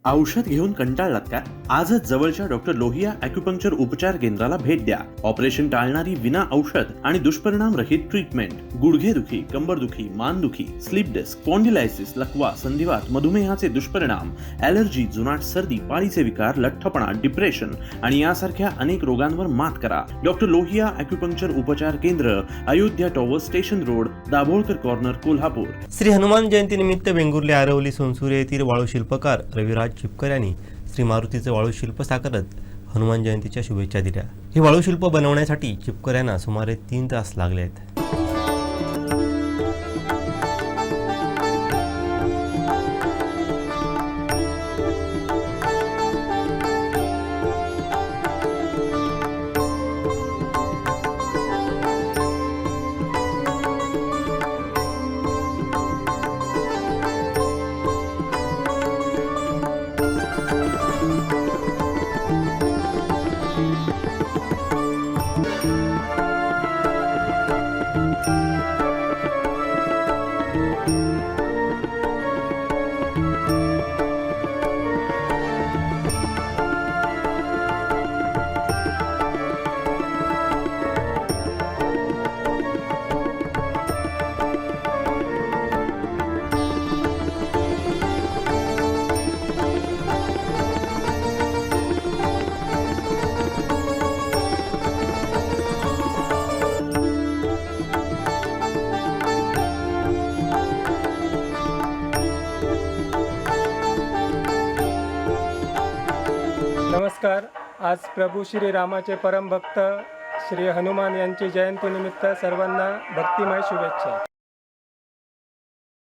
औषध घेऊन कंटाळलात का? आजच जवळच्या डॉक्टर लोहिया ॲक्युपंक्चर उपचार केंद्राला भेट द्या. ऑपरेशन टाळणारी विना औषध आणि दुष्परिणाम रहित ट्रीटमेंट. गुडघेदुखी, कंबरदुखी, मानदुखी, स्लीप डिस्क, स्पॉन्डिलायसिस, लकवा, संधिवात, मधुमेहाचे दुष्परिणाम, ॲलर्जी, जुनाट सर्दी, पाळीचे विकार, लठ्ठपणा, डिप्रेशन आणि यासारख्या अनेक रोगांवर मात करा. डॉक्टर लोहिया ॲक्युपंक्चर उपचार केंद्र, Ayodhya tower, station road, Dabholkar corner, Kolhapur. Shri Hanuman जयंतीनिमित्त वेंगुर्ले, आरवली, सोनसुरे येथील वाळू शिल्पकार रविराज चिपकर यांनी श्री मारुतीचे वाळू शिल्प साकारत हनुमान जयंतीच्या शुभेच्छा दिल्या. हे वाळू शिल्प बनवण्यासाठी चिपकर यांना सुमारे 3 तास लागले आहेत. नमस्कार. आज प्रभू श्री रामाचे परमभक्त श्री हनुमान यांची जयंतीनिमित्त सर्वांना भक्तिमय शुभेच्छा.